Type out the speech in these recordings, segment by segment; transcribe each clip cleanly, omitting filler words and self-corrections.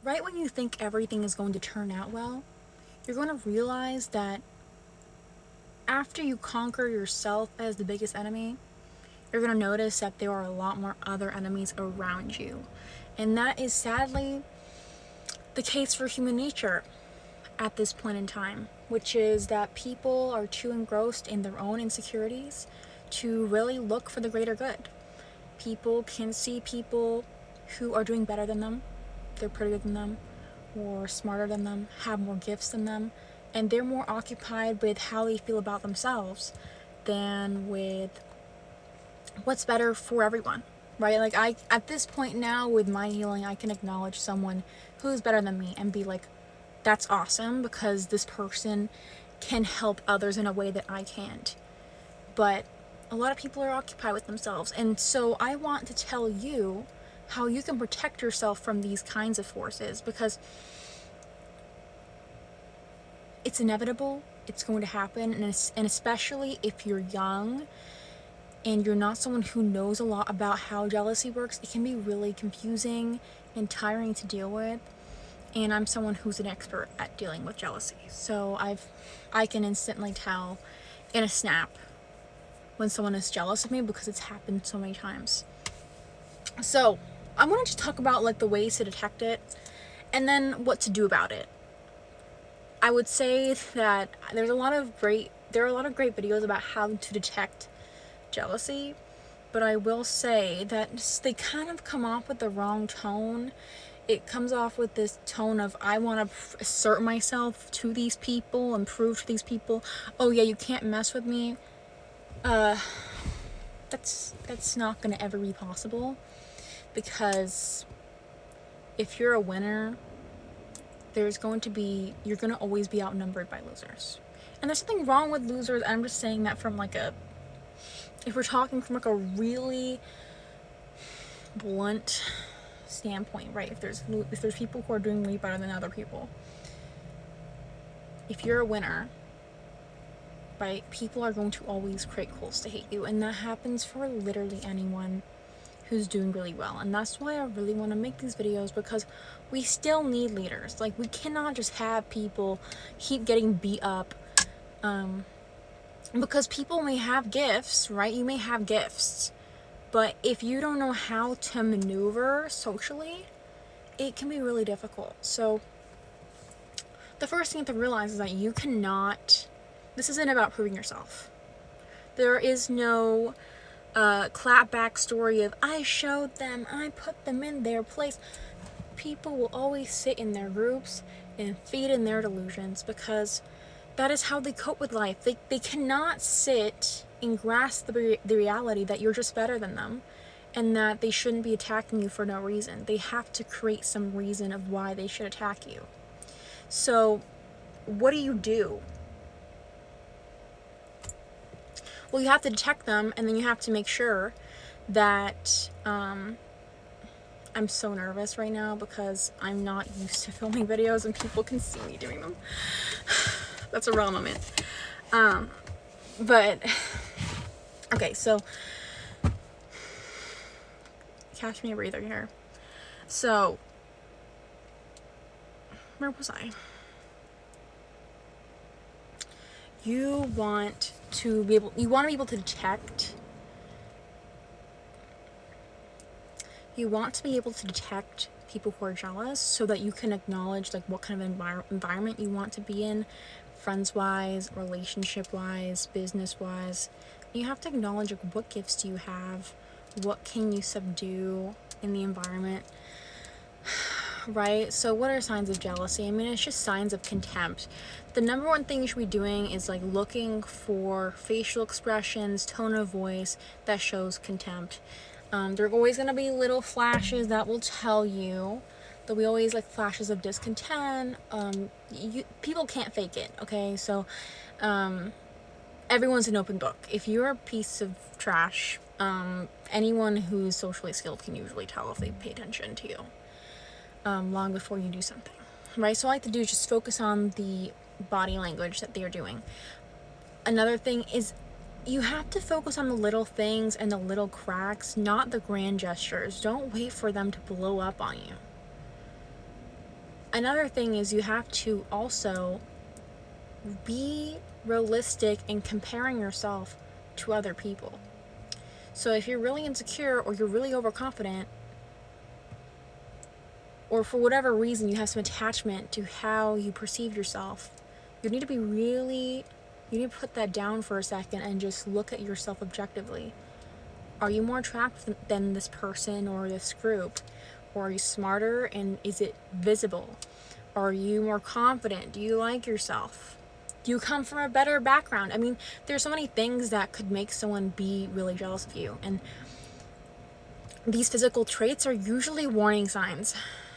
right when you think everything is going to turn out well, you're going to realize that after you conquer yourself as the biggest enemy, you're going to notice that there are a lot more other enemies around you. And that is sadly the case for human nature at this point in time, which is that people are too engrossed in their own insecurities to really look for the greater good. People can see people who are doing better than them, they're prettier than them, or smarter than them, have more gifts than them, and they're more occupied with how they feel about themselves than with what's better for everyone, right? Like, I, at this point now with my healing, I can acknowledge someone who's better than me and be like, that's awesome because this person can help others in a way that I can't. But a lot of people are occupied with themselves. And so I want to tell you how you can protect yourself from these kinds of forces, because it's inevitable, it's going to happen, and especially if you're young and you're not someone who knows a lot about how jealousy works, it can be really confusing and tiring to deal with. And I'm someone who's an expert at dealing with jealousy. So I can instantly tell in a snap when someone is jealous of me because it's happened so many times. So I'm going to just talk about like the ways to detect it and then what to do about it. I would say that there are a lot of great videos about how to detect jealousy, but I will say that they kind of come off with the wrong tone. It comes off with this tone of, I want to assert myself to these people and prove to these people, oh yeah, you can't mess with me. That's not going to ever be possible, because if you're a winner, you're going to always be outnumbered by losers. And there's something wrong with losers. I'm just saying that from if we're talking from like a really blunt standpoint, right? If there's people who are doing way better than other people, if you're a winner, right, people are going to always create holes to hate you, and that happens for literally anyone who's doing really well. And that's why I really want to make these videos, because we still need leaders. Like, we cannot just have people keep getting beat up, because people may have gifts, right? You may have gifts, but if you don't know how to maneuver socially, it can be really difficult. So the first thing you have to realize is that you cannot, this isn't about proving yourself. There is no clap back story of, I showed them, I put them in their place. People will always sit in their groups and feed in their delusions, because that is how they cope with life. They cannot sit and grasp the reality that you're just better than them and that they shouldn't be attacking you for no reason. They have to create some reason of why they should attack you. So what do? Well, you have to detect them, and then you have to make sure that I'm so nervous right now because I'm not used to filming videos and people can see me doing them. That's a raw moment. But okay, so catch me a breather here. So where was I? You want to be able to detect. You want to be able to detect people who are jealous so that you can acknowledge like what kind of environment you want to be in, friends-wise, relationship-wise, business-wise. You have to acknowledge like what gifts do you have, what can you subdue in the environment, right? So what are signs of jealousy? I mean, it's just signs of contempt. The number one thing you should be doing is like looking for facial expressions, tone of voice that shows contempt. There are always going to be little flashes that will tell you. There'll be always like flashes of discontent. People can't fake it, okay? So everyone's an open book. If you're a piece of trash, anyone who's socially skilled can usually tell if they pay attention to you long before you do something, right? So all I like to do is just focus on the body language that they are doing. Another thing is, you have to focus on the little things and the little cracks, not the grand gestures. Don't wait for them to blow up on you. Another thing is you have to also be realistic in comparing yourself to other people. So if you're really insecure or you're really overconfident, or for whatever reason you have some attachment to how you perceive yourself, you need to put that down for a second and just look at yourself objectively. Are you more attractive than this person or this group? Or are you smarter and is it visible? Are you more confident? Do you like yourself? Do you come from a better background? I mean, there's so many things that could make someone be really jealous of you. And these physical traits are usually warning signs.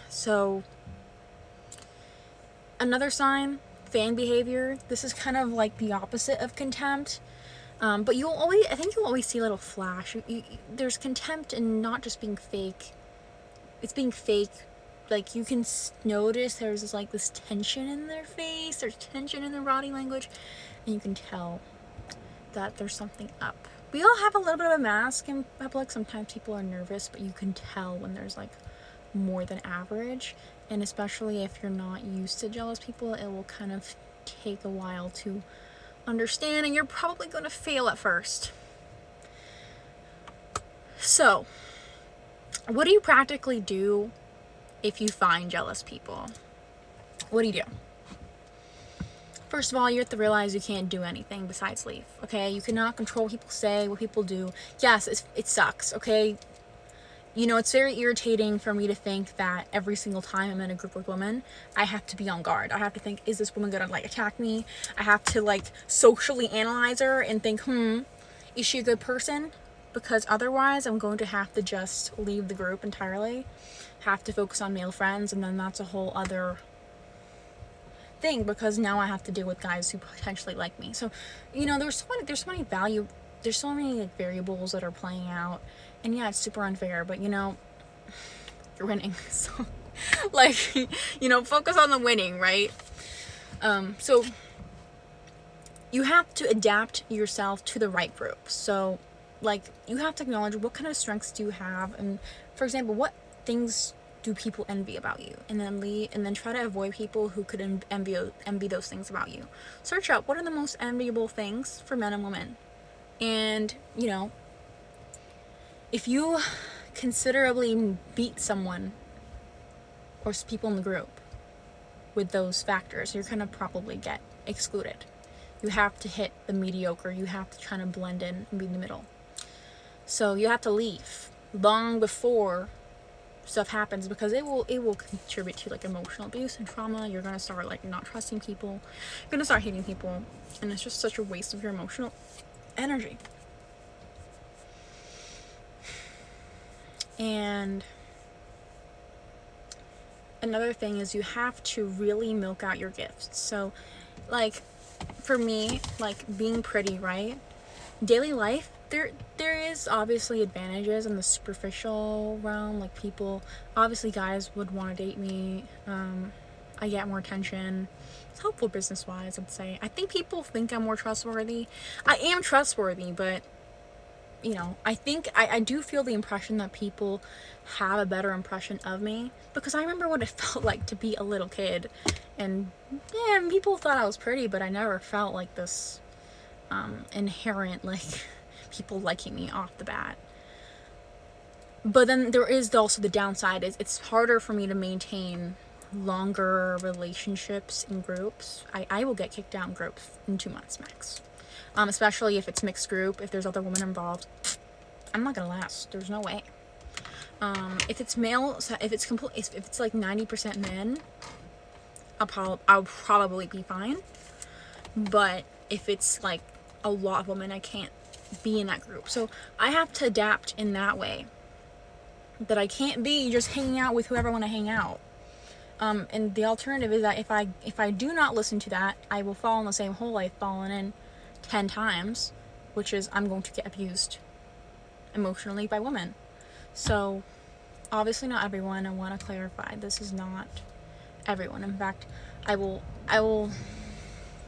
So, another sign, fan behavior. This is kind of like the opposite of contempt. But I think you'll always see a little flash. There's contempt in not just being fake. It's being fake. Like, you can notice there's this tension in their face, there's tension in their body language, and you can tell that there's something up. We all have a little bit of a mask in public. Sometimes people are nervous, but you can tell when there's more than average. And especially if you're not used to jealous people, it will kind of take a while to understand, and you're probably going to fail at first. So, what do you practically do if you find jealous people? What do you do? First of all, you have to realize you can't do anything besides leave, okay? You cannot control what people say, what people do. Yes, it sucks, okay? It's very irritating for me to think that every single time I'm in a group with women, I have to be on guard. I have to think, is this woman gonna attack me? I have to socially analyze her and think, is she a good person? Because otherwise I'm going to have to just leave the group entirely, have to focus on male friends, and then that's a whole other thing, because now I have to deal with guys who potentially like me. So, there's so many variables that are playing out. And yeah, it's super unfair, but you're winning. So, focus on the winning, right? So you have to adapt yourself to the right group. So, you have to acknowledge what kind of strengths do you have, and for example, what things do people envy about you, and then try to avoid people who could envy those things about you. Search out what are the most enviable things for men and women, and if you considerably beat someone or people in the group with those factors, you're going to probably get excluded. You have to hit the mediocre. You have to kind of blend in and be in the middle. So you have to leave long before stuff happens, because it will contribute to emotional abuse and trauma. You're going to start not trusting people. You're going to start hating people. And it's just such a waste of your emotional energy. And another thing is you have to really milk out your gifts. So, for me, being pretty, right? Daily life, there is obviously advantages in the superficial realm. People, obviously guys would want to date me. I get more attention. It's helpful business-wise, I'd say. I think people think I'm more trustworthy. I am trustworthy, but I do feel the impression that people have a better impression of me, because I remember what it felt like to be a little kid, and people thought I was pretty, but I never felt this inherent people liking me off the bat. But then there is also the downside, is it's harder for me to maintain longer relationships in groups. I will get kicked out in groups in 2 months max. Especially if it's mixed group, if there's other women involved, I'm not gonna last. There's no way. If it's male, if it's 90% men, I'll probably be fine. But if it's a lot of women, I can't be in that group. So I have to adapt in that way. That I can't be just hanging out with whoever I want to hang out. And the alternative is that if I do not listen to that, I will fall in the same hole I've fallen in 10 times, which is I'm going to get abused emotionally by women. So obviously not everyone. I want to clarify, this is not everyone. In fact, I will